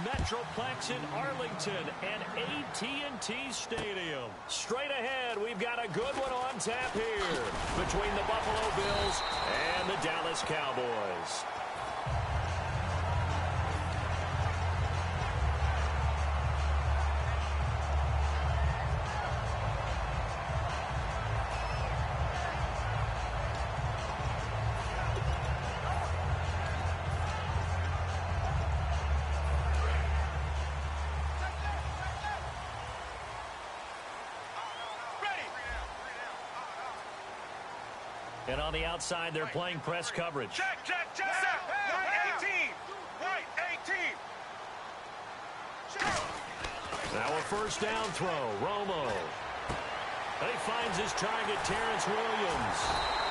Metroplex in Arlington and AT&T Stadium. Straight ahead, we've got a good one on tap here between the Buffalo Bills and the Dallas Cowboys. And on the outside, they're playing press coverage. Check. White 18. White 18. Now a first down throw. Romo. He finds his target, Terrence Williams.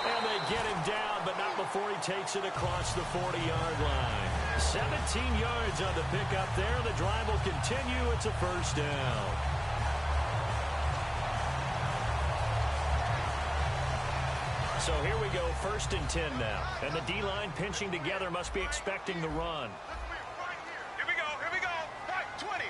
And they get him down, but not before he takes it across the 40-yard line. 17 yards on the pickup there. The drive will continue. It's a first down. So here we go, 1st and 10 now. And the D-line pinching together must be expecting the run. Here we go. White 20.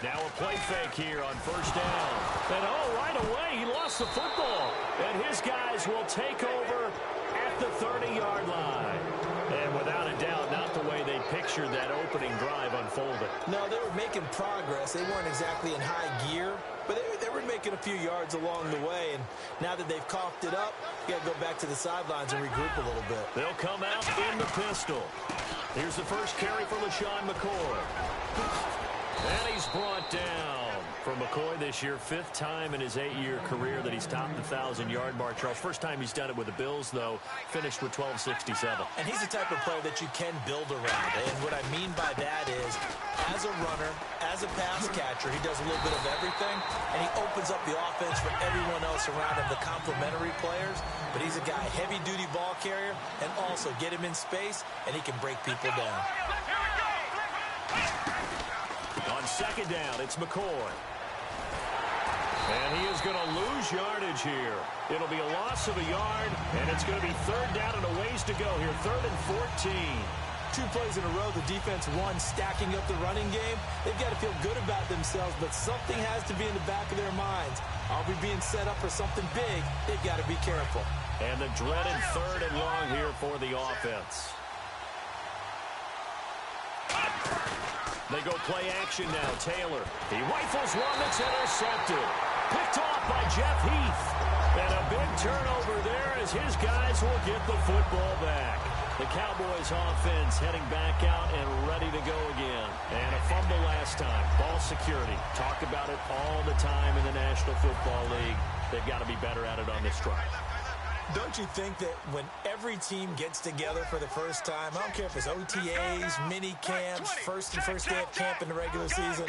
Now a play fake here on first down. And right away, he lost the football. And his guys will take over at the 30-yard line. And without a doubt, not the way they pictured that opening drive unfolded. No, they were making progress. They weren't exactly in high gear, but they were making a few yards along the way. And now that they've coughed it up, you got to go back to the sidelines and regroup a little bit. They'll come out in the pistol. Here's the first carry for LaShawn McCoy. And he's brought down. For McCoy this year, 5th time in his 8-year career that he's topped the 1,000-yard mark. Charles, first time he's done it with the Bills, though, finished with 1267. And he's the type of player that you can build around. And what I mean by that is, as a runner, as a pass catcher, he does a little bit of everything, and he opens up the offense for everyone else around him, the complementary players. But he's a guy, heavy-duty ball carrier, and also get him in space, and he can break people down. On second down, it's McCoy. And he is going to lose yardage here. It'll be a loss of a yard, and it's going to be 3rd down and a ways to go here. 3rd and 14. 2 plays in a row, the defense won, stacking up the running game. They've got to feel good about themselves, but something has to be in the back of their minds. Are we being set up for something big? They've got to be careful. And the dreaded 3rd and long here for the offense. They go play action now. Taylor. He rifles one that's intercepted. Picked off by Jeff Heath. And a big turnover there as his guys will get the football back. The Cowboys offense heading back out and ready to go again. And a fumble last time. Ball security. Talk about it all the time in the National Football League. They've got to be better at it on this drive. Don't you think that when every team gets together for the first time, I don't care if it's OTAs, mini camps, first day of camp in the regular season,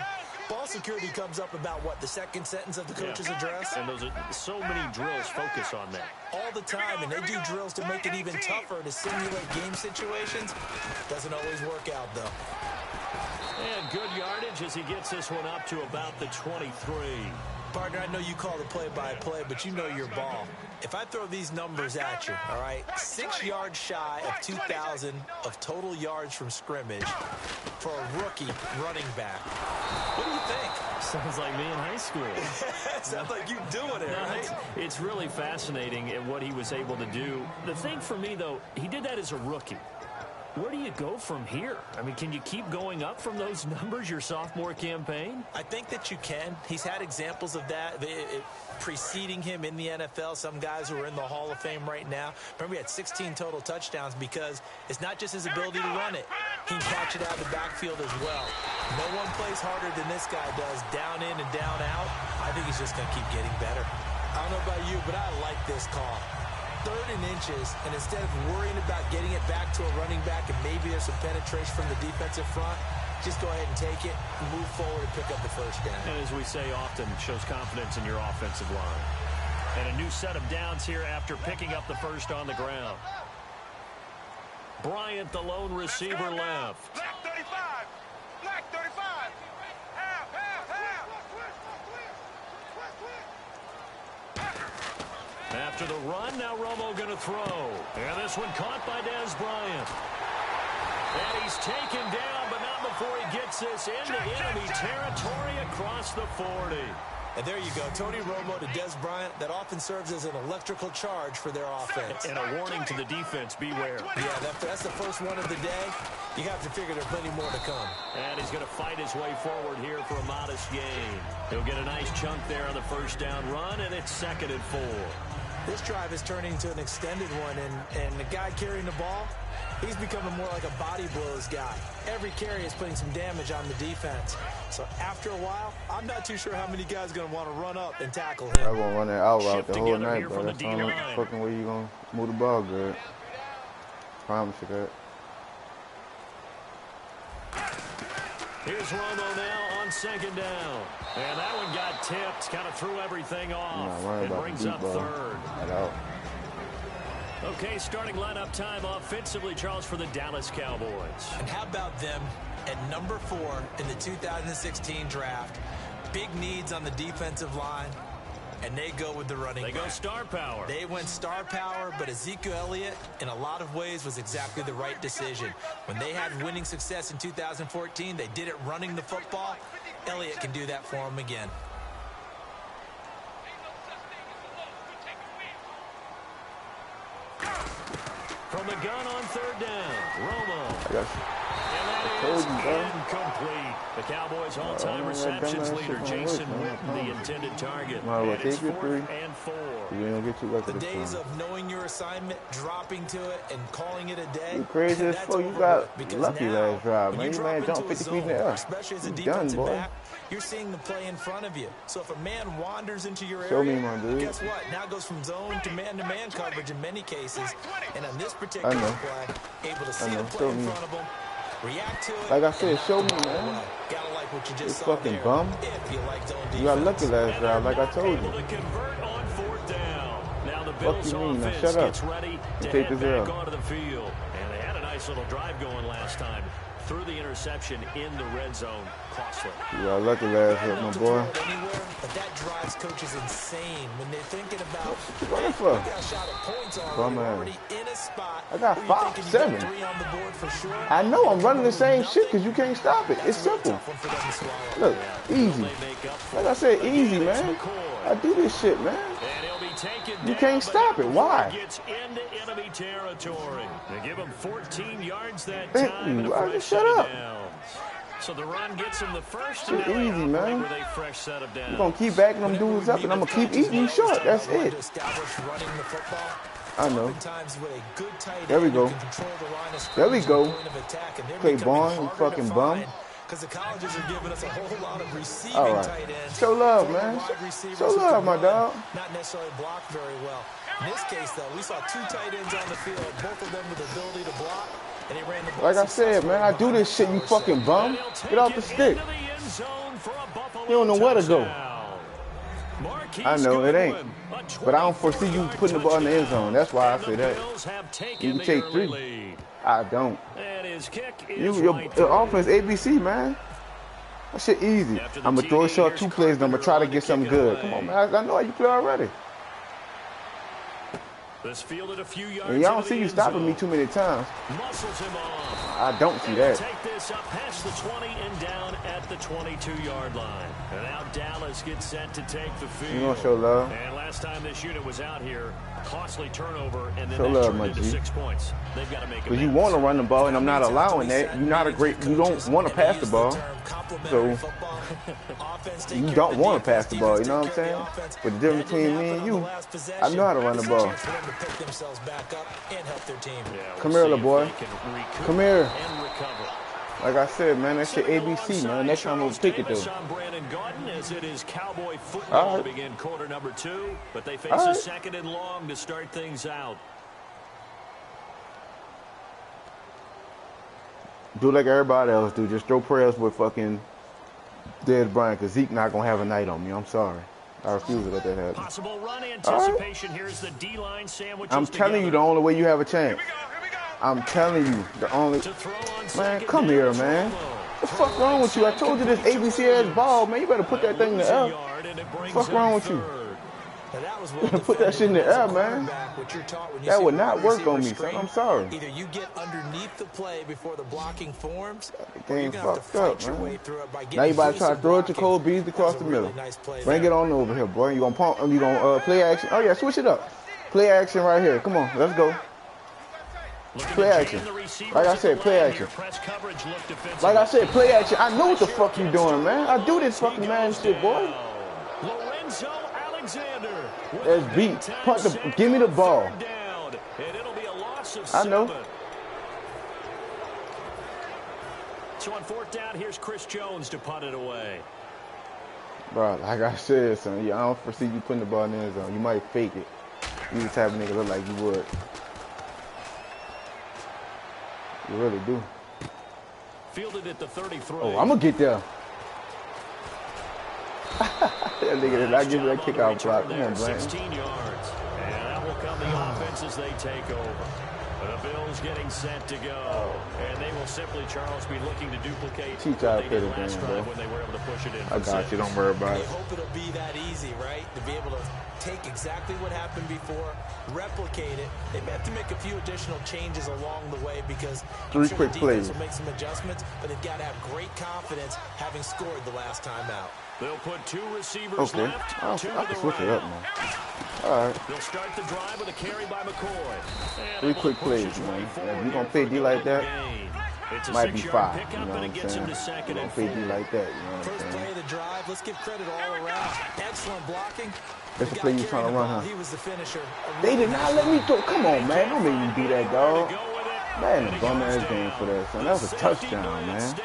ball security comes up about, what, the second sentence of the coach's address? And those are so many drills focus on that. All the time, and they do drills to make it even tougher to simulate game situations. Doesn't always work out, though. And good yardage as he gets this one up to about the 23. Partner, I know you call the play-by-play, but you know your ball. If I throw these numbers at you, all right, 6 yards shy of 2,000 of total yards from scrimmage for a rookie running back. What do you think? Sounds like me in high school. Sounds like you doing it, right? It's really fascinating at what he was able to do. The thing for me, though, he did that as a rookie. Where do you go from here? I mean, can you keep going up from those numbers your sophomore campaign? I think that you can. He's had examples of that preceding him in the NFL. Some guys who are in the Hall of Fame right now. Remember, he had 16 total touchdowns because it's not just his ability to run it. He can catch it out of the backfield as well. No one plays harder than this guy does, down in and down out. I think he's just going to keep getting better. I don't know about you, but I like this call. 3rd and inches, and instead of worrying about getting it back to a running back and maybe there's some penetration from the defensive front, just go ahead and take it, move forward, and pick up the first down. And as we say often, shows confidence in your offensive line. And a new set of downs here after picking up the first on the ground. Bryant, the lone receiver, left. Black 35. Black 35. Half. After the run, now Romo going to throw. And this one caught by Dez Bryant. And he's taken down, but not before he gets this into enemy territory across the 40. And there you go, Tony Romo to Dez Bryant. That often serves as an electrical charge for their offense. And a warning to the defense, beware. Yeah, that's the first one of the day. You have to figure there's plenty more to come. And he's going to fight his way forward here for a modest gain. He'll get a nice chunk there on the first down run, and it's 2nd and 4. This drive is turning into an extended one, and the guy carrying the ball, he's becoming more like a body blows guy. Every carry is putting some damage on the defense. So after a while, I'm not too sure how many guys are going to want to run up and tackle him. I won't run that out route the whole night, bro. That's the only fucking way you're going to move the ball good. Promise you that. Here's Romo now on 2nd down. And that one got tipped, kind of threw everything off. It brings up 3rd. Okay, starting lineup time offensively, Charles, for the Dallas Cowboys. And how about them at number 4 in the 2016 draft? Big needs on the defensive line, and they go with the running back. They go star power. They went star power, but Ezekiel Elliott, in a lot of ways, was exactly the right decision. When they had winning success in 2014, they did it running the football. Elliott can do that for them again. From the gun on 3rd down, Romo. I got you. And that is incomplete. The Cowboys' all-time receptions leader, Jason Witten, the intended target. And it's 4th and 4. The days of knowing your assignment, dropping to it, and calling it a day. You crazy as fuck. You got lucky last drive, man. You man jumped 50 feet in the air. Especially as a defensive back, you're seeing the play in front of you. So if a man wanders into your area, show me, my dude. Guess what? Now goes from zone to man coverage in many cases. And on this particular play, able to see the play in front of him, react to it. Like I said, show me, man. Gotta like what you just saw fucking there. Bum. If you like zone defense. You got lucky last drive, like I told you. Now the Bills offense gets ready to head back onto the field. And they had a nice little drive going last time. Threw the interception in the red zone. Costly. You got lucky last hit, my boy. But that drives coaches insane when they're thinking about, what for? We got a shot at points already in a spot. I got 5, 7. 3 on the board for sure. I know I'm running the same shit because you can't stop it. It's simple. Look, easy. Like I said, easy, man. I do this shit, man. You can't stop it. Why? Gets into enemy territory. They give him 14 yards that Thank time. you. I just shut up. So the run gets him the first. Too easy, man. With a fresh set of downs. You're going to keep backing them dudes up, and I'm going to keep eating you short. That's it. I know. There we go. There we go. Play Barn, you fucking bum. Because the colleges are giving us a whole lot of receiving tight ends. Show love, man. Show love, my dog. Not necessarily blocked very well. In this case, though, we saw 2 tight ends on the field, both of them with the ability to block, and they ran the ball. Like I said, man, I do this shit, you fucking bum. Get off the stick. You don't know where to go. I know, it ain't. But I don't foresee you putting the ball in the end zone. That's why I say that. You can take 3. I don't. Your offense ABC, man. That shit easy. I'm going to throw a short 2 plays and I'm going to try to get something good. Come on, man. I know how you play already. And y'all don't see you stopping me too many times. I don't see that. Take this up past the 20 and down at the 22-yard line. And now Dallas gets set to take the field. You gonna show love? And last time this unit was out here, costly turnover, and then show they love, turned my into G. 6 points. They've got to make it. Because you want to run the ball, and I'm not allowing that. You're not a great. You don't want to pass the ball, so you don't want to pass the ball. You know what I'm saying? But the difference between me and you, I know how to run the ball. Come here, little boy. Come here. Like I said, man, that shit ABC, man. Next time we'll pick it, though. As it is Cowboy football to begin quarter number 2, but they face a 2nd and long to start things out. Do like everybody else do. Just throw prayers with fucking Dez Bryant, because Zeke not going to have a night on me. I'm sorry. I refuse to let that happen. Possible run anticipation. Here's the D-line sandwich. I'm telling you the only way you have a chance. I'm telling you the only. Man, come here, man. What the fuck wrong with you? I told you this ABC ass ball, man. You better put that thing in the air. What the fuck wrong with you? That was well put that shit in the air, man. That would not work on me, son. I'm sorry. Either you get underneath the play before the blocking forms, the game fucked up, man. Now you about to try to throw it to Cole Beasley across the middle. Bring it on over here, boy. You gonna pump? You gonna play action? Oh yeah, switch it up. Play action right here. Come on, let's go. Play action. Like I said, play action. Like I said, play action. I know what the fuck you doing, man. I do this fucking man shit, boy. That's beat. Give me the ball. I know. So on 4th down, here's Chris Jones to punt it away. Bro, like I said, son, I don't foresee you putting the ball in the end zone. You might fake it. You the type of nigga look like you would. You really do. Fielded at the 33. Oh, I'm gonna get there. That nigga did not give me that kickoff block. Come on, Brandon. 16 yards. And that will come the offense as they take over. The Bills getting set to go. And they will simply, Charles, be looking to duplicate what they did last drive when they were able to push it in. I got you. Don't worry about it. You hope it'll be that easy, right? To be able to take exactly what happened before, replicate it. They may have to make a few additional changes along the way because three quick plays will make some adjustments, but they've got to have great confidence having scored the last time out. They'll put 2 receivers left. I can switch it up, man. All right. They'll start the drive with a carry by McCoy. And 3 quick plays, man. If you're going to play D like that, might be 5. You know what I'm saying? You're going to play D like that, you know what I'm saying? First play of the drive, let's give credit all around. Excellent blocking. That's the play you're trying to run, huh? He was the finisher. They did not let me throw. Come on, man. Don't make me do that, dog. Man, a bum-ass game for that, son. That was a touchdown, man.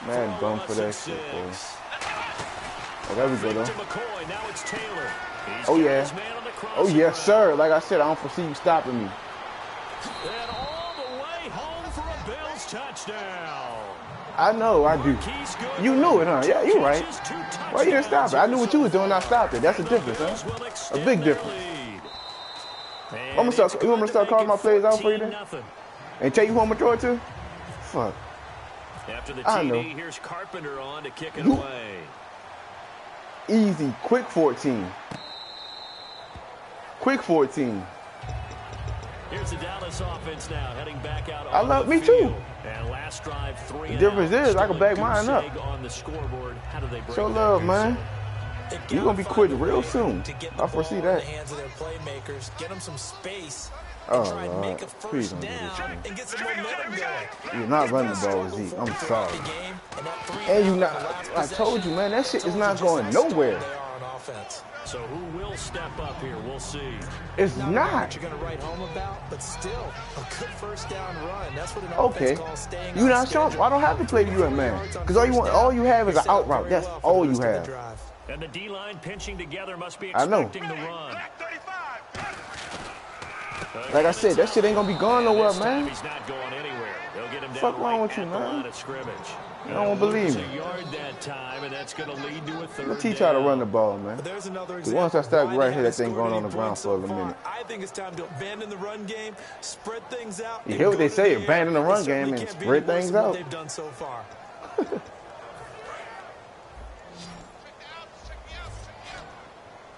Man, bum for that shit, boy. Oh, there we go, though. Oh, yeah. Oh, yes, sir. Like I said, I don't foresee you stopping me. And all the way home for a Bills touchdown. I know, I do. You knew it, huh? Yeah, you're right. Why you didn't stop it? I knew what you was doing, I stopped it. That's a difference, huh? A big difference. You want me to start calling my plays out for you then? And tell you who I'm going to throw it to? Fuck. After the TD, here's Carpenter on to kick it away. Easy. Quick 14. Quick 14. Here's the Dallas offense now, heading back out. I love me too. And last drive, 3 the difference is I can back mine up. On the scoreboard. How do they break show love, man. You're going to be quitting real soon. I foresee that. Get them some space. Oh, Lord. Please don't do this, man. You're not running the ball with Zeke. I'm sorry. And you not. I told you, man, that shit is not going nowhere. So who will step up here? We'll see. It's not. You're going to write home about, but still a good first down run. That's what an okay. You not showing. I don't have to play you in man because all you have is an out route. That's all you have. And the D-line pinching together must be expecting the run. Like I said, that shit ain't gonna be going nowhere, man. He's not going anywhere. They'll get him down fuck wrong with you, man? I don't believe me. I'm gonna teach you how to run the ball, man. Because once I start right here, that thing going on the ground for a minute. I think it's time to abandon the run game, spread things out. You hear what they say? Abandon the run game and spread things out. They've done so far.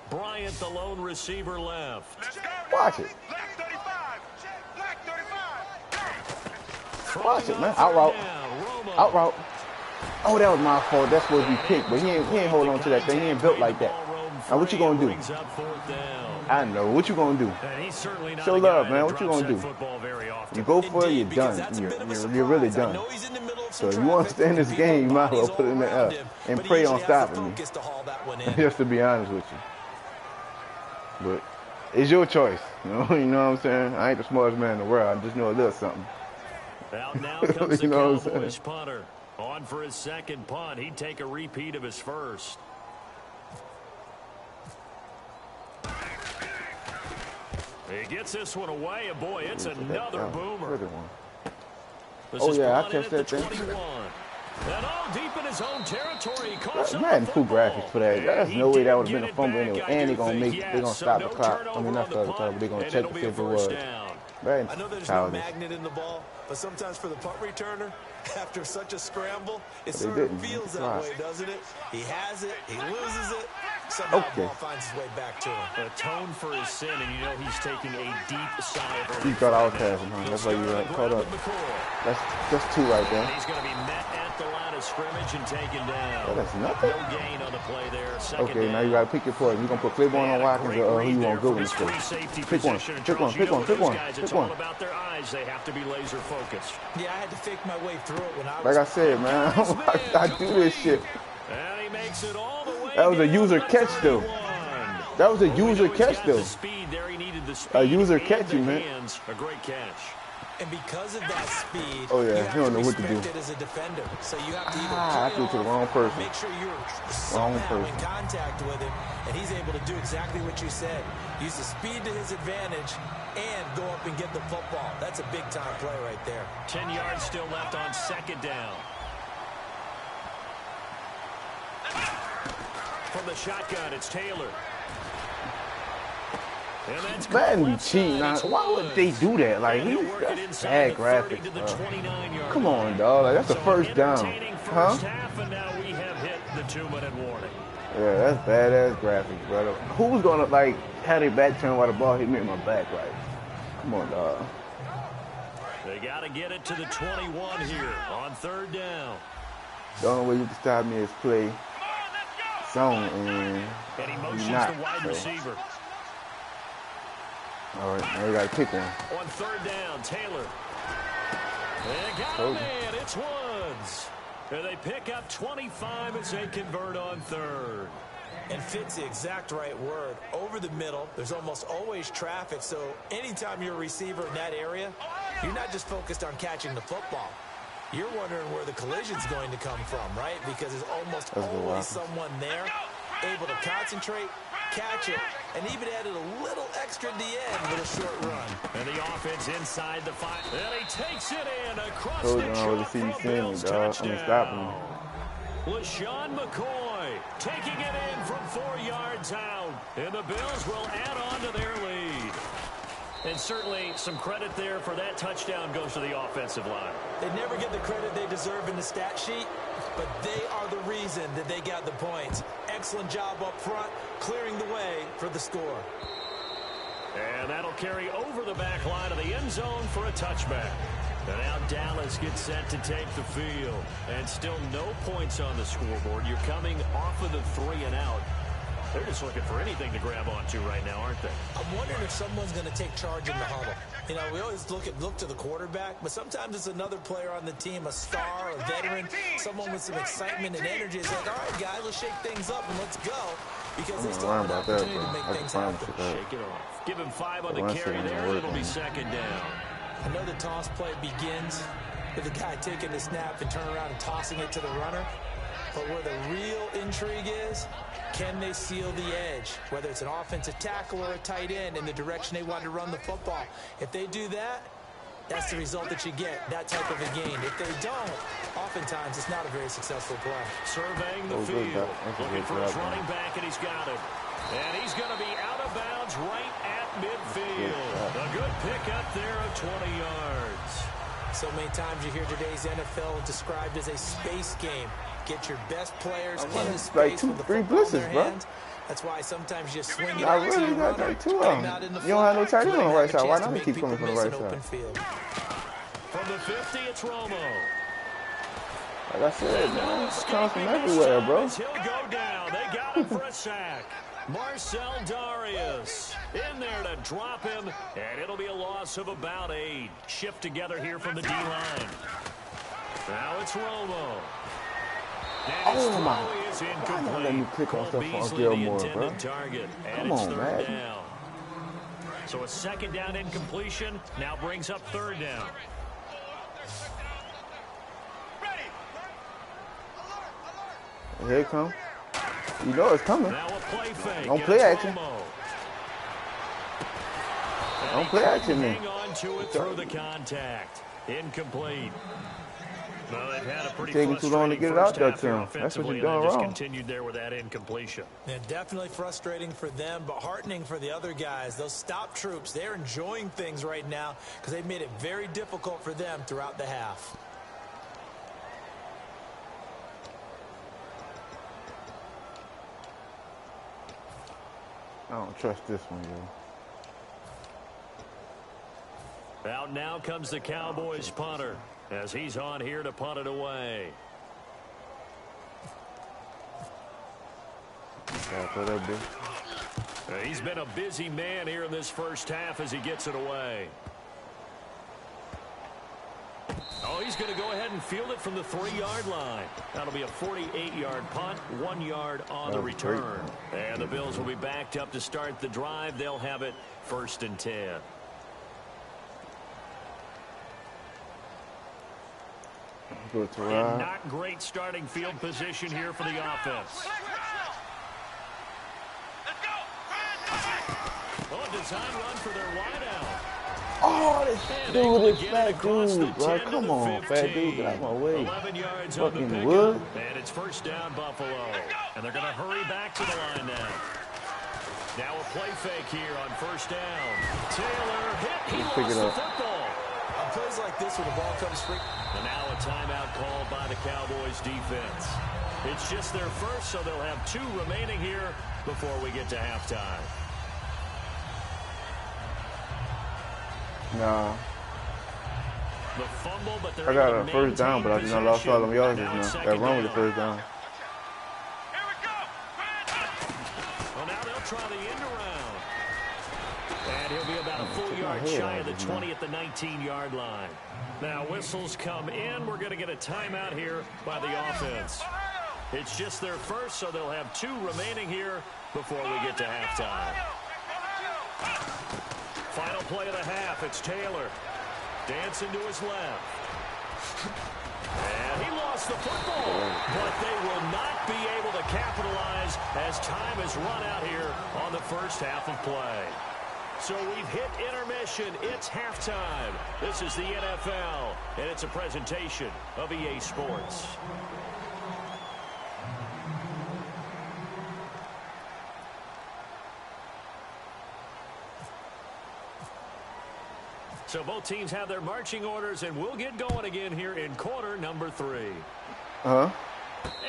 Bryant, the lone receiver, left. Watch it. Watch it, man. Out route. Out route. Oh, that was my fault. That's supposed to be picked, but he ain't hold on to that thing. He ain't built like that. Now, what you gonna do? I know. What you gonna do? Show love, man. What you gonna do? You go for it, you're done. You're really done. So if you want to stay in this game, you might as well put it in the air and pray on stopping me. Just to be honest with you. But it's your choice. You know what I'm saying? I ain't the smartest man in the world. I just know a little something. Out now comes the Cowboys punter. On for his second punt. He'd take a repeat of his first. He gets this one away, and boy, it's another boomer. Oh, yeah, I catch that thing. And all deep in his own territory. Man, cool graphics for that. There's no way that would have been a fumble anyway. And they're going to stop the clock. I mean, not stop the clock, but they're going to check to see if it was. Man, I know there's no magnet in the ball, but sometimes for the punt returner, after such a scramble, it sort of feels that way, doesn't it? He has it, he loses it, somehow the ball finds its way back to him. Atone for his sin, and you know he's taking a deep sigh of relief. You thought I was passing, huh? That's why you caught up. That's 2 right there. He's going to be met at the line of scrimmage and taken down. Oh, that's nothing. No gain on the play there. Okay, now you got to pick your poison. You're going to put Claiborne on Watkins or who you want to go with. Pick one. Pick one. About their eyes, they have to be laser focused. Yeah, I had to fake my way through it when I was. Like I said, man, I do this shit. And he makes it all the way. That was a user catch, though. That was a user catch, though. A user catch, man. A great catch. And because of that speed, oh yeah, you don't know what to do. It as a defender. So you have to either I threw to the wrong person. Make sure you're somehow in contact with him, and he's able to do exactly what you said. Use the speed to his advantage and go up and get the football. That's a big-time play right there. 10 yards still left on 2nd down. From the shotgun, it's Taylor. Madden be cheating. Why would they do that? Like, that's bad graphics, bro. Come on, dog. Like, that's the first down. Huh? Yeah, that's badass graphics, brother. Who's going to, like, have their back turned while the ball hit me in my back? Like, come on, dog. They got to get it to the 21 here on 3rd down. The only way you can stop me is play zone, and he motions not. the wide receiver. All right, now we got to pick one. On 3rd down, Taylor. They got a man. It's Woods. And they pick up 25 as they convert on 3rd. And fits the exact right word. Over the middle, there's almost always traffic. So anytime you're a receiver in that area, you're not just focused on catching the football. You're wondering where the collision's going to come from, right? Because there's almost always someone there able to concentrate, catch it, and even added a little extra at the end with a short run. And the offense inside the 5. And he takes it in across the chalk for a Bills touchdown. Him. LaShawn McCoy taking it in from 4 yards out. And the Bills will add on to their lead. And certainly some credit there for that touchdown goes to the offensive line. They never get the credit they deserve in the stat sheet, but they are the reason that they got the points. Excellent job up front, clearing the way for the score. And that'll carry over the back line of the end zone for a touchback. And now Dallas gets set to take the field. And still no points on the scoreboard. You're coming off of the 3 and out. They're just looking for anything to grab onto right now, aren't they? I'm wondering if someone's going to take charge in the huddle. You know, we always look to the quarterback, but sometimes it's another player on the team, a star, a veteran, someone with some excitement and energy. It's like, all right, guys, let's shake things up and let's go. Because they still have an opportunity to make things happen. Shake it off. Give him 5 on the carry there, and it'll be 2nd down. I know the toss play begins with the guy taking the snap and turning around and tossing it to the runner. But where the real intrigue is, can they seal the edge? Whether it's an offensive tackle or a tight end in the direction they want to run the football. If they do that, that's the result that you get, that type of a game. If they don't, oftentimes it's not a very successful play. Surveying the field, looking for his running back, and he's got it. And he's going to be out of bounds right at midfield. A good pickup there of 20 yards. So many times you hear today's NFL described as a space game. Get your best players in the space with the football in their hands. That's why sometimes you swing it out to your runner. You don't have no tight end on the right side. Why not keep coming from the right side? From the 50, it's Romo. Like I said, man, it's coming from everywhere, bro. He'll go down. They got him for a sack. Marcel Darius in there to drop him, and it'll be a loss of about 8. Shift together here from the D-line. Now it's Romo. Oh my! Why not let me click on stuff on Gilmore, bro? Come on, man. Down. So a 2nd down incompletion now brings up 3rd down. Here it comes. You know it's coming. Now a play fake. Don't play action. Don't play action, man. Hang on to it through the contact. Incomplete. Well, they've had a pretty taking too long to get it out there to him. That's what you're doing wrong. Just continued there with that incompletion. Yeah, definitely frustrating for them, but heartening for the other guys. Those stop troops, they're enjoying things right now because they've made it very difficult for them throughout the half. I don't trust this one, yo. Out now comes the Cowboys punter as he's on here to punt it away. He's been a busy man here in this first half as he gets it away. Oh, he's going to go ahead and field it from the 3-yard line. That'll be a 48-yard punt, 1 yard on the return. And the Bills will be backed up to start the drive. They'll have it 1st and 10. Good to and not great starting field position here for the offense. Oh, a design run for their wideout. Oh, this dude is fat dude, bro. Come on, fat dude. Get out of my way. 11 yards fucking wood. And it's 1st down, Buffalo. And they're going to hurry back to the line now. Now a play fake here on 1st down. Taylor hit. He lost the football. On plays like this where the ball comes free. And now a timeout called by the Cowboys defense. It's just their first, so they'll have 2 remaining here before we get to halftime. Nah. The fumble, but I got a 1st down, but I just lost all them yards now. Got wrong with the 1st down. Here we go. Well, now they'll try the end around. And he'll be about a full yard shy of the 20 at the 19-yard line. Now whistles come in. We're going to get a timeout here by the offense. It's just their first, so they'll have 2 remaining here before we get to halftime. Final play of the half. It's Taylor. Dancing to his left. And he lost the football. But they will not be able to capitalize as time has run out here on the first half of play. So we've hit intermission. It's halftime. This is the NFL, and it's a presentation of EA Sports. So both teams have their marching orders, and we'll get going again here in quarter number 3. Uh-huh.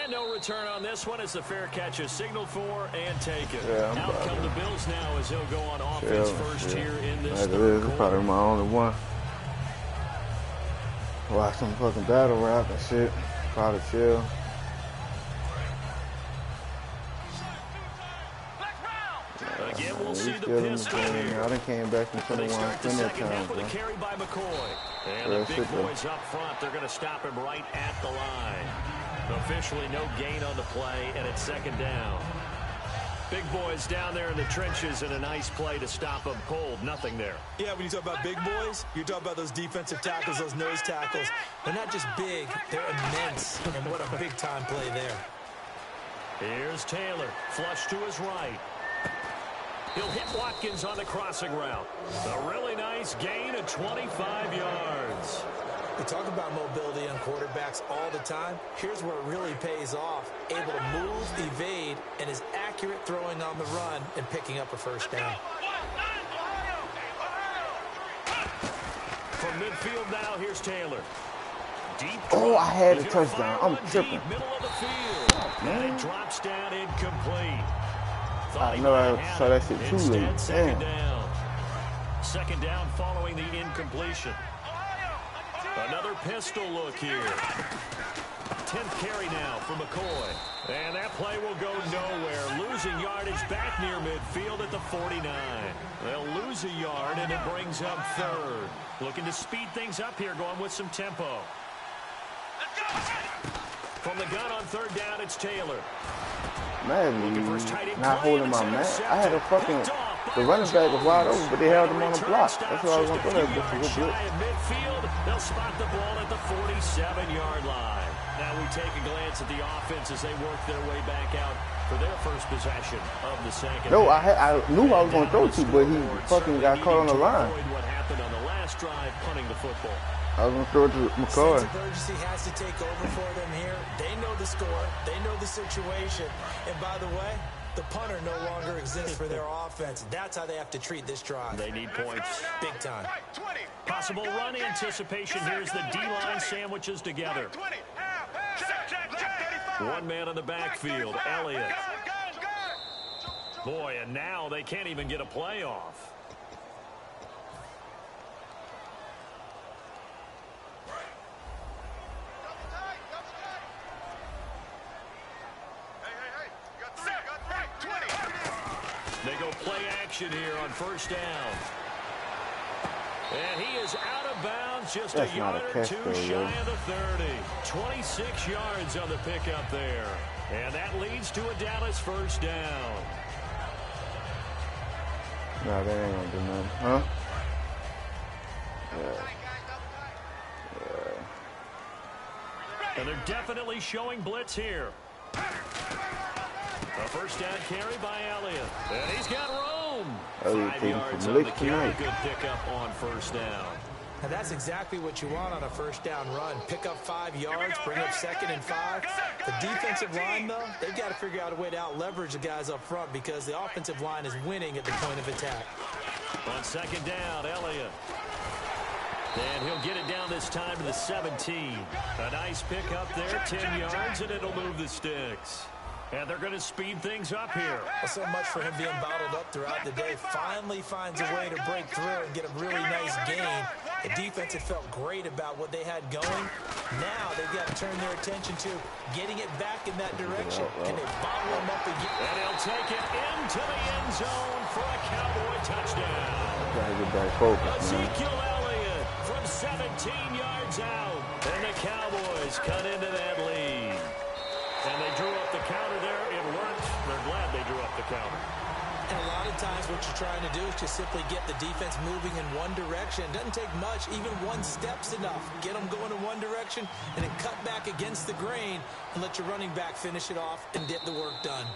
And no return on this one as the fair catch is signaled for and taken. Yeah, out come the Bills now as he'll go on offense first here in this third quarter. Probably my only one. Watch some fucking battle rap and shit. Probably chill. Again, we'll see the pistol here. I done came back from 21 plenty of times, with a carry by McCoy. And the big boys up front, they're going to stop him right at the line. Officially no gain on the play, and it's 2nd down. Big boys down there in the trenches, and a nice play to stop them cold. Nothing there. Yeah, when you talk about big boys, you're talking about those defensive tackles, those nose tackles. They're not just big, they're immense. And what a big-time play there. Here's Taylor, flush to his right. He'll hit Watkins on the crossing route. A really nice gain of 25 yards. We talk about mobility on quarterbacks all the time. Here's where it really pays off. Able to move, evade, and is accurate throwing on the run and picking up a 1st down. From midfield now, here's Taylor. Deep oh, I had a touchdown. I'm tripping. Middle of the field. And it drops down incomplete. I know I saw that shit too late. Second down. 2nd down following the incompletion. Another pistol look here. 10th carry now for McCoy. And that play will go nowhere. Losing yardage back near midfield at the 49. They'll lose a yard, and it brings up 3rd. Looking to speed things up here, going with some tempo. From the gun on 3rd down, it's Taylor. Man, not holding my man. I had a fucking, the running back was wide open, but they held him on the block. That's why I was going to throw that bitch. Midfield, they'll spot the ball at the 47-yard line. Now we take a glance at the offense as they work their way back out for their first possession of the second. No, I knew I was going to throw to, but he fucking got caught on the line. What happened on the last drive, punting the football. I was going to throw it to McCoy. Sense of urgency has to take over for them here. They know the score. They know the situation. And by the way, the punter no longer exists for their offense. That's how they have to treat this drive. They need points. Big time. Possible run anticipation. Here's the D-line sandwiches together. One man in the backfield, Elliott. Boy, and now they can't even get a playoff. They go play action here on first down. And he is out of bounds, just a yard or two shy of the 30. 26 yards on the pickup there. And that leads to a Dallas first down. No, they ain't gonna do nothing. Huh? Yeah. And they're definitely showing blitz here. A first down carry by Elliott. And he's got room. 5 yards on the carry. Good pickup on first down. And that's exactly what you want on a first down run. Pick up 5 yards, bring up 2nd and 5. The defensive line, though, they've got to figure out a way to out-leverage the guys up front because the offensive line is winning at the point of attack. On second down, Elliott. And he'll get it down this time to the 17. A nice pickup there, 10 yards, and it'll move the sticks. And they're going to speed things up here. Well, so much for him being bottled up throughout the day. Finally finds a way to break through and get a really nice gain. The defense had felt great about what they had going. Now they've got to turn their attention to getting it back in that direction. Can they bottle him up again? And he'll take it into the end zone for a Cowboy touchdown. Gotta get back focused, Ezekiel Elliott from 17 yards out. And the Cowboys cut into that lead. And they drew up the counter there. It worked. They're glad they drew up the counter. And a lot of times what you're trying to do is just simply get the defense moving in one direction. It doesn't take much. Even one step's enough. Get them going in one direction and then cut back against the grain and let your running back finish it off and get the work done.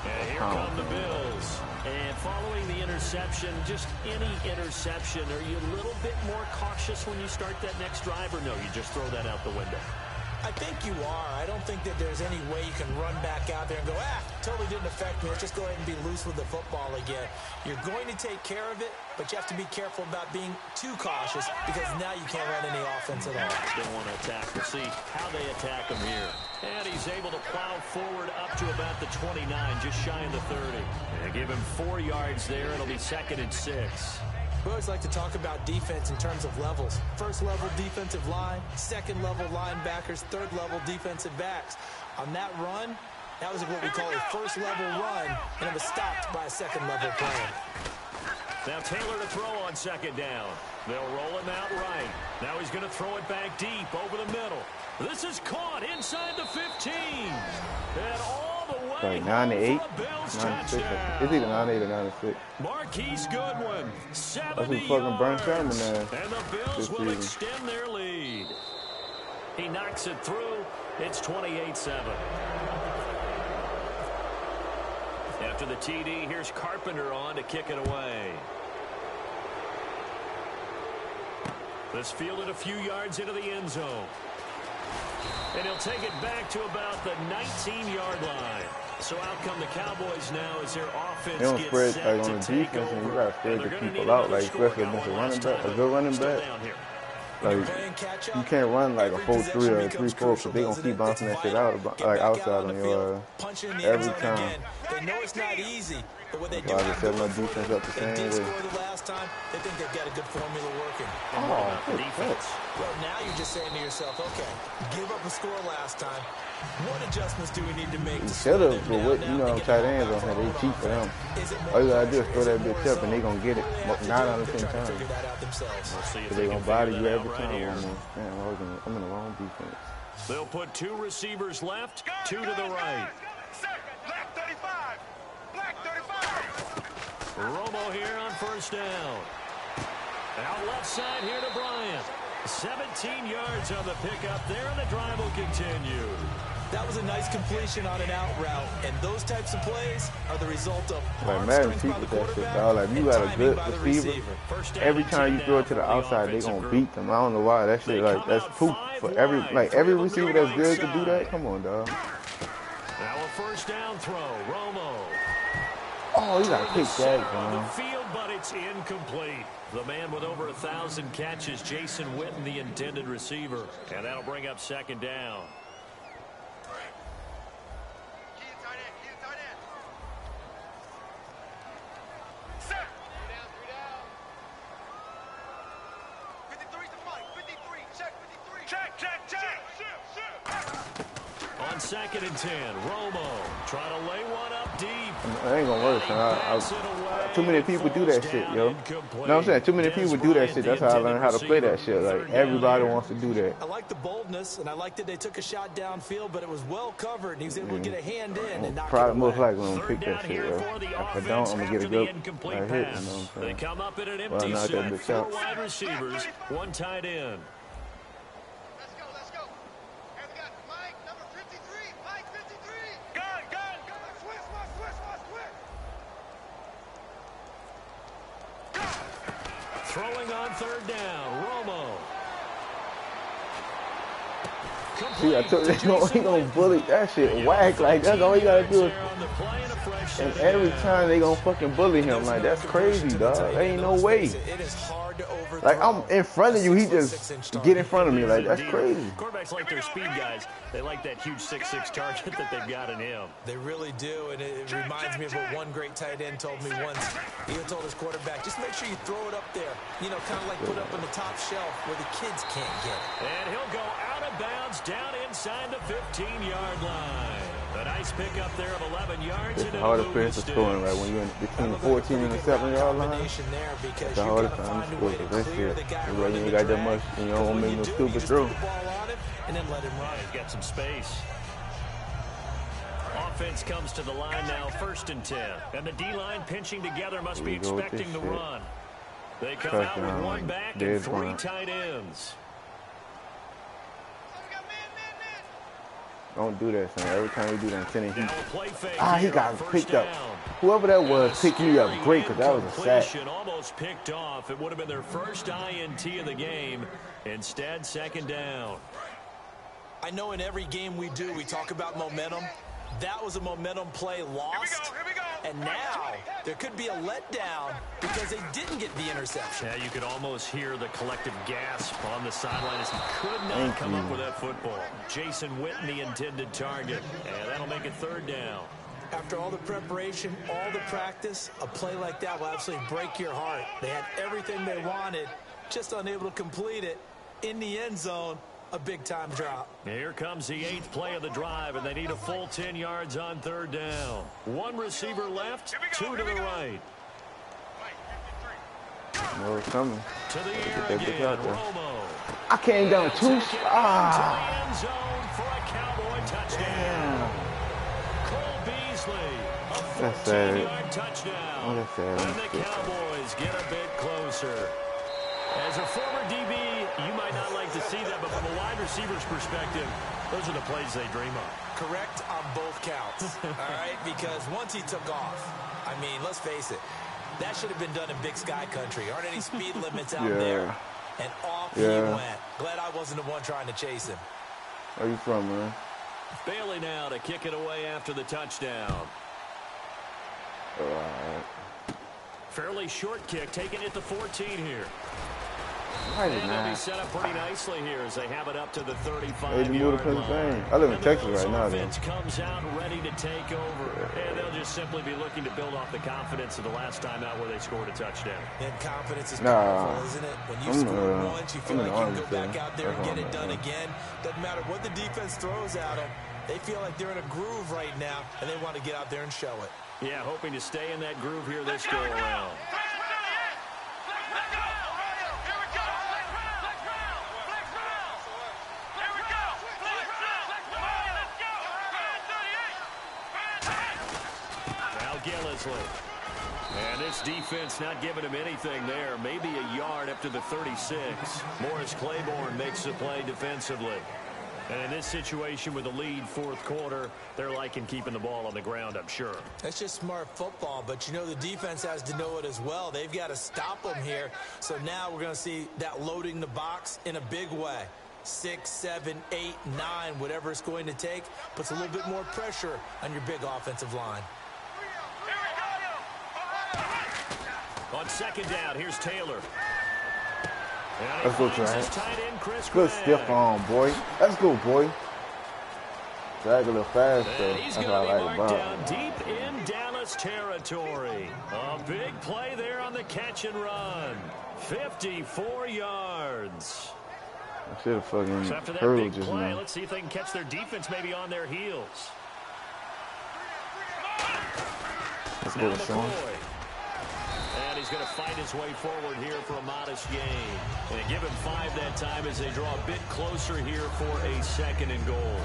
And here come the Bills. And following the interception, just any interception, are you a little bit more cautious when you start that next drive, or no, you just throw that out the window? I think you are. I don't think that there's any way you can run back out there and go, totally didn't affect me. Let's just go ahead and be loose with the football again. You're going to take care of it, but you have to be careful about being too cautious because now you can't run any offense at all. They want to attack. We'll see how they attack him here. And he's able to plow forward up to about the 29, just shy of the 30. And give him 4 yards there. It'll be 2nd and 6. We always like to talk about defense in terms of levels. First level defensive line, second level linebackers, third level defensive backs. On that run, that was what we call a first level run, and it was stopped by a second level player. Now Taylor to throw on second down. They'll roll him out right. Now he's going to throw it back deep over the middle. This is caught inside the 15. And all the way like 9 to 8, 9 to 6. It's either 9 to 8 or 9 to 6. Marquise Goodwin, 70 That's who fucking Burn Sherman is. And the Bills will extend their lead. He knocks it through. It's 28-7. After the TD, here's Carpenter on to kick it away. This fielded a few yards into the end zone. And he'll take it back to about the 19-yard line. So out come the Cowboys now as their offense they don't gets spread set like on to the take defense, over. and you got to spread the people out, like especially against a running back, a good running back. Like you can't run like a 4-3 or a 3-4 because they gonna keep bouncing that shit out, like outside on your every time. They know it's not easy, but what they do have set my defense up the same way. Score the last time, they think they've got a good formula working. Oh, defense. Well, now you're just saying to yourself, okay, give up a score last time. What adjustments do we need to make? You should have, but what tight ends don't have, they cheap for them. All you gotta do is throw that bitch up and they gonna get it 9 out of 10 times. Because they gonna body you every time. Man, I'm in the wrong defense. They'll put 2 receivers left, 2 to the right. Left 35. Black 35. Romo here on first down. Out left side here to Bryant. 17 yards on the pickup there, and the drive will continue. That was a nice completion on an out route, and those types of plays are the result of like Madden teaches that shit, dog. Like you got a good receiver, every time you throw it to the outside, they gonna beat them. I don't know why. That shit, like that's proof for every receiver that's good to do that. Come on, dog. Now a first down throw, Romo. Oh, you gotta pick that, man. The field, but it's incomplete. The man with over 1,000 catches, Jason Witten, the intended receiver, and that'll bring up second down. 2nd and 10. Romo trying to lay one up deep. It ain't gonna work, son. Too many people do that shit, yo. You know what I'm saying? Too many people do that shit. That's how I learned how to play that shit. Like, everybody wants to do that. I like the boldness, and I like that they took a shot downfield, but it was well covered, and he was able to get a hand in and knock it Probably most away. likely gonna pick that shit, yo. If I don't, I'm gonna get a good hit, you know what I'm saying? They come up in an Well, empty not that set. bitch 4 out. wide receivers, 1 tight end. Let's go. And we got Mike, number 53. Mike, 53. Gun. Switch. Throwing on 3rd down, Romo. See, I told you, he gonna bully that shit whack. Like, that's all you gotta do. And every time they gonna fucking bully him. Like, that's crazy, dog. There ain't no way. It is hard to overthrow. Like, I'm in front of you, he just get in front of me. Like, that's crazy. Quarterbacks like their speed guys. They like that huge 6'6" target that they've got in him. They really do, and it reminds me of what one great tight end told me once. He told his quarterback, just make sure you throw it up there. You know, kind of like put it up on the top shelf where the kids can't get it. And he'll go out of bounds down inside the 15-yard line. A nice pickup there of 11 yards. It's the hardest place to score, right? When you're in between the 14 and the 7-yard line, it's the hardest time to score. That shit, you ain't got that much, you don't want to make no stupid throw. And then let him run. He's got some space. Offense comes to the line now, 1st and 10. And the D-line pinching together must be expecting the run. They come out with 1 back and 3 tight ends. Don't do that, son. Every time you do that, he got picked up. Down. Whoever that was picked me up great, because that was a sack. Almost picked off. It would have been their first INT of the game. Instead, 2nd down. I know in every game we do, we talk about momentum. That was a momentum play lost. Here we go. And now there could be a letdown because they didn't get the interception. Yeah, you could almost hear the collective gasp on the sideline as he could not come up with that football. Jason Witten, the intended target. And that'll make it 3rd down. After all the preparation, all the practice, a play like that will absolutely break your heart. They had everything they wanted, just unable to complete it. In the end zone, a big-time drop. Here comes the 8th play of the drive, and they need a full 10 yards on 3rd down. 1 receiver left, 2 to the right. No, it's coming. To the air again, Romo. I came down 2. To the end zone for a Cowboy touchdown. Cole Beasley, a 14-yard touchdown. That's sad. And the Cowboys get a bit closer. As a former DB, you might not like to see that, but from a wide receiver's perspective, those are the plays they dream of. Correct on both counts, all right? Because once he took off, I mean, let's face it, that should have been done in Big Sky country. Aren't any speed limits out there? And off he went. Glad I wasn't the one trying to chase him. Where you from, man? Bailey now to kick it away after the touchdown. All right. Fairly short kick, taking it to 14 here. Right, and they'll be set up pretty nicely here as they have it up to the 35-yard line. I live in Texas right now, though. Offense comes out ready to take over, and they'll just simply be looking to build off the confidence of the last time out where they scored a touchdown. And confidence is powerful, isn't it? When you score once, you feel like you can go back out there and get it done again. Doesn't matter what the defense throws at them. They feel like they're in a groove right now, and they want to get out there and show it. Yeah, hoping to stay in that groove here this go-around. And this defense not giving him anything there. Maybe a yard up to the 36. Morris Claiborne makes the play defensively. And in this situation with the lead 4th quarter, they're liking keeping the ball on the ground, I'm sure. That's just smart football, but you know the defense has to know it as well. They've got to stop them here. So now we're going to see that loading the box in a big way. 6, 7, 8, 9, whatever it's going to take, puts a little bit more pressure on your big offensive line. On 2nd down, here's Taylor. Let's go, Travis. Good stiff arm, boy. Let's go, boy. Drag a little fast, though. He's That's going how to I be like marked it. down deep in Dallas territory. A big play there on the catch and run. 54 yards. I should have fucking So after that hurdled big just play, now. let's see if they can catch their defense maybe on their heels. Let's go to Sean. And he's going to fight his way forward here for a modest gain. And they give him 5 that time as they draw a bit closer here for a 2nd and goal.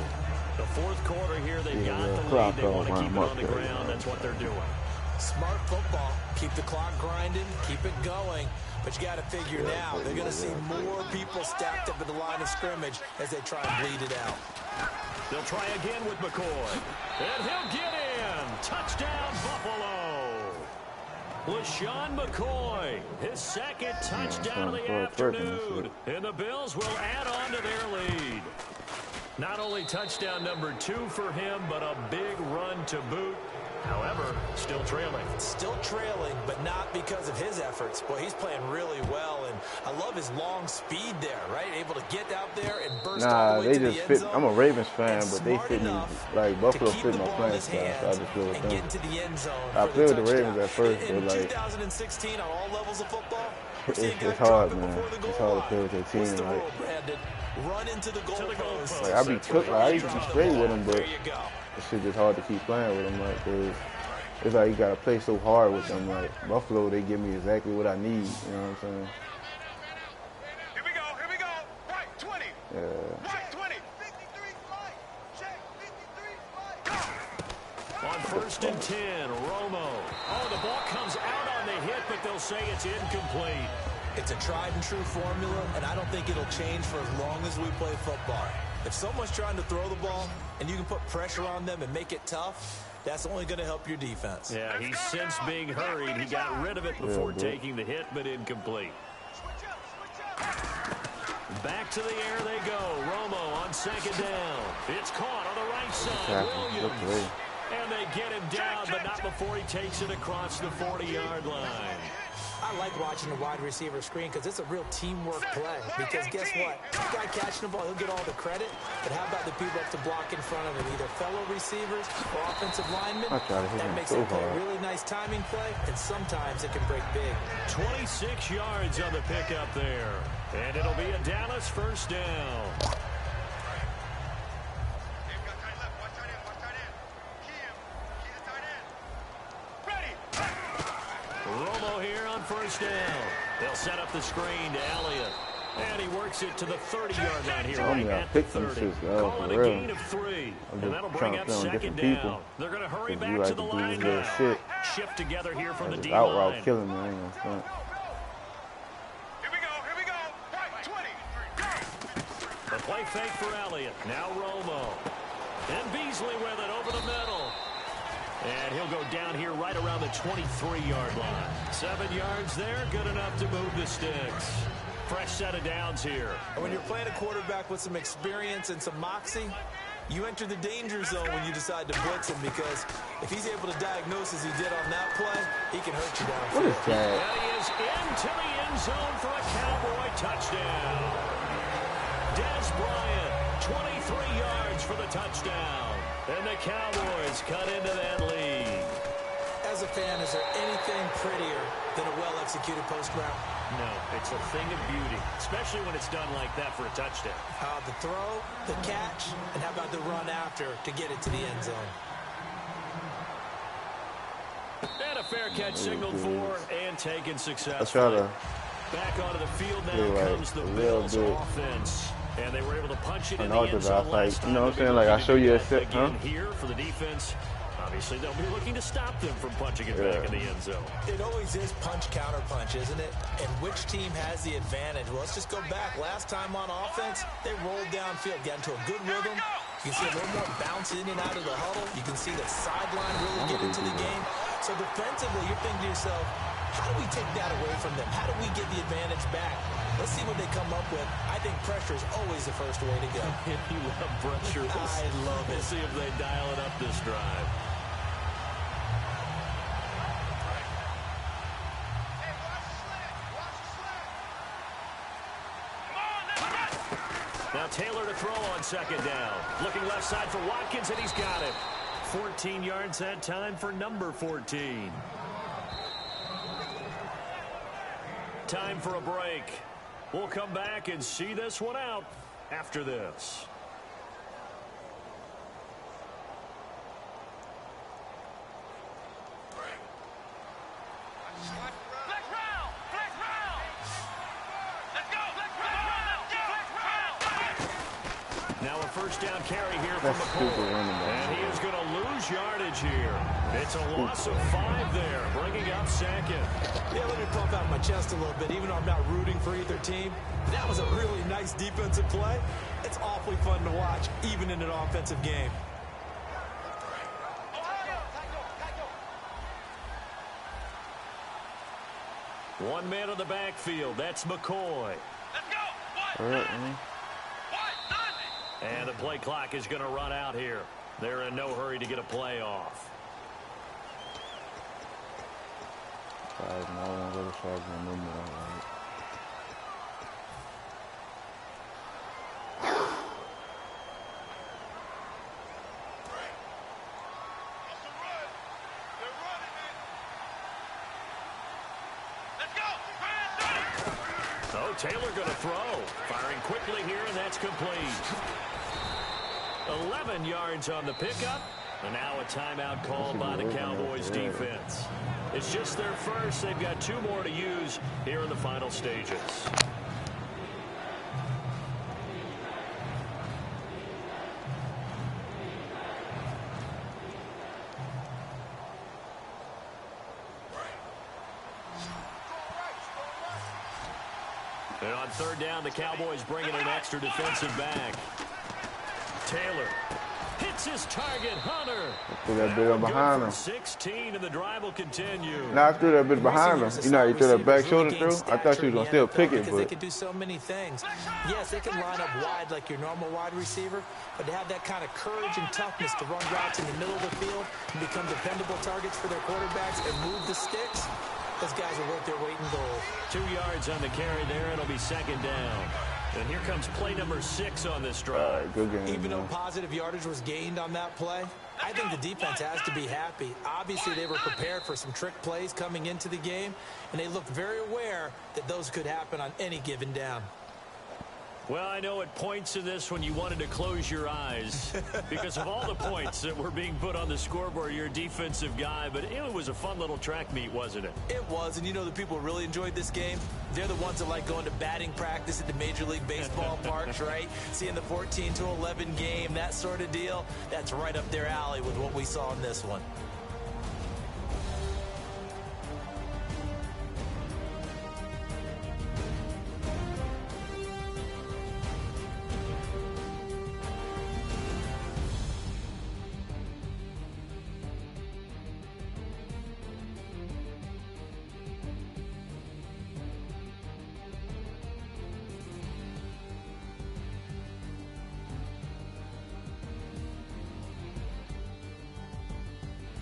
The 4th quarter here, they've got the lead. They want to keep it on the ground. That's what they're doing. Smart football. Keep the clock grinding. Keep it going. But you got to figure now, they're going to see more people stacked up at the line of scrimmage as they try and bleed it out. They'll try again with McCoy. And he'll get in. Touchdown, Buffalo. LaShawn McCoy, his 2nd touchdown of the afternoon. And the Bills will add on to their lead. Not only touchdown number 2 for him, but a big run to boot. However, still trailing. Still trailing, but not because of his efforts. Boy, he's playing really well, and I love his long speed there, right? Able to get out there and burst all the way to the end zone. I'm a Ravens fan, but they fit me, like Buffalo fit my playing style, so I just feel with them. Get to the end zone I played with the Ravens at first, but like 2016 on all levels of football, it's hard, man. It's hard to play with their team. Like, run into the goalpost. like I be cooked. Like I used to be straight with them, but it's just hard to keep playing with them. Like, cause it's like you gotta play so hard with them. Like Buffalo, they give me exactly what I need. You know what I'm saying? Here we go. Right 20. Yeah. Right 20. 53 flight. Check. 53 flight. On 1st and 10, Romo. Oh, the ball comes out on the hit, but they'll say it's incomplete. It's a tried and true formula, and I don't think it'll change for as long as we play football. If someone's trying to throw the ball and you can put pressure on them and make it tough, that's only going to help your defense. Yeah, he's since being hurried. He got rid of it before taking the hit, but incomplete. Back to the air they go. Romo on 2nd down. It's caught on the right side. Williams. And they get him down, but not before he takes it across the 40-yard line. I like watching the wide receiver screen because it's a real teamwork play. Because guess what? The guy catching the ball, he'll get all the credit. But how about the people up to block in front of him, either fellow receivers or offensive linemen? That makes it a really nice timing play, and sometimes it can break big. 26 yards on the pickup there. And it'll be a Dallas 1st down. Romo here on 1st down. They'll set up the screen to Elliott. And he works it to the 30-yard line here, right at the 30. Calling a gain of 3. And that'll bring up 2nd down. They're going to hurry back to the line now. Shift together here from the D line. Outright killing me. I ain't gonna front. Here we go. Right 20. The play fake for Elliott. Now Romo. And Beasley with it over the middle. And he'll go down here right around the 23-yard line. 7 yards there, good enough to move the sticks. Fresh set of downs here. And when you're playing a quarterback with some experience and some moxie, you enter the danger zone when you decide to blitz him, because if he's able to diagnose as he did on that play, he can hurt you downfield. What is that? And he is into the end zone for a Cowboy touchdown. Dez Bryant, 23 yards for the touchdown. And the Cowboys cut into that lead. As a fan, is there anything prettier than a well-executed post route? No, it's a thing of beauty, especially when it's done like that for a touchdown. The throw, the catch, and how about the run after to get it to the end zone? And a fair catch signaled for and taken successfully. Back onto the field now comes the Bills offense. And they were able to punch it in the end zone last time. You know what I'm saying? Like, I show you a set, here for the defense. Obviously, they'll be looking to stop them from punching it back in the end zone. It always is punch-counter-punch, isn't it? And which team has the advantage? Well, let's just go back. Last time on offense, they rolled downfield, got into a good rhythm. You can see a little more bounce in and out of the huddle. You can see the sideline really get into the game. So defensively, you're thinking to yourself, how do we take that away from them? How do we get the advantage back? Let's see what they come up with. I think pressure is always the first way to go. You love pressure. I love it. We'll see if they dial it up this drive. Now Taylor to throw on 2nd down. Looking left side for Watkins, and he's got it. 14 yards that time for number 14. Time for a break. We'll come back and see this one out after this. Now a first down carry here from McCoy. And he is going to lose yardage here. It's a loss of 5 there, bringing up second. Yeah, let me pump out my chest a little bit, even though I'm not rooting for either team. That was a really nice defensive play. It's awfully fun to watch, even in an offensive game. One man on the backfield. That's McCoy. Let's go. And the play clock is going to run out here. They're in no hurry to get a play off. Oh, Taylor going to throw. Firing quickly here, and that's complete. 11 yards on the pickup. And now a timeout called by the Cowboys defense. It's just their first. They've got 2 more to use here in the final stages. And on third down, the Cowboys bringing an extra defensive back. Taylor hits his target, Hunter. Threw that bit behind him. 16, and the drive will continue. Now I threw that bit behind him. You know, he threw that back shoulder through. I thought she was going to still pick it, because but they can do so many things. Yes, they can line up wide like your normal wide receiver, but to have that kind of courage and toughness to run routes in the middle of the field and become dependable targets for their quarterbacks and move the sticks, those guys are worth their weight in gold. 2 yards on the carry there. It'll be second down. And here comes play number 6 on this drive. Good game, even though positive yardage was gained on that play, I think the defense has to be happy. Obviously, they were prepared for some trick plays coming into the game, and they looked very aware that those could happen on any given down. Well, I know at points in this when you wanted to close your eyes because of all the points that were being put on the scoreboard. You're a defensive guy, but it was a fun little track meet, wasn't it? It was, and you know the people who really enjoyed this game? They're the ones that like going to batting practice at the Major League Baseball parks, right? Seeing the 14-11 game, that sort of deal. That's right up their alley with what we saw in this one.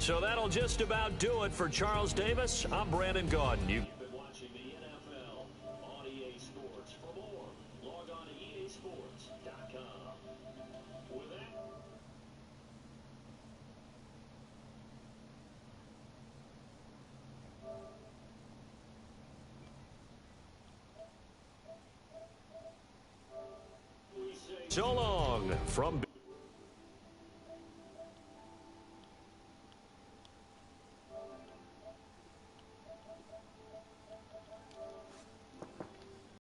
So that'll just about do it for Charles Davis. I'm Brandon Gaudin. You've been watching the NFL on EA Sports. For more, log on to easports.com. With that, so long from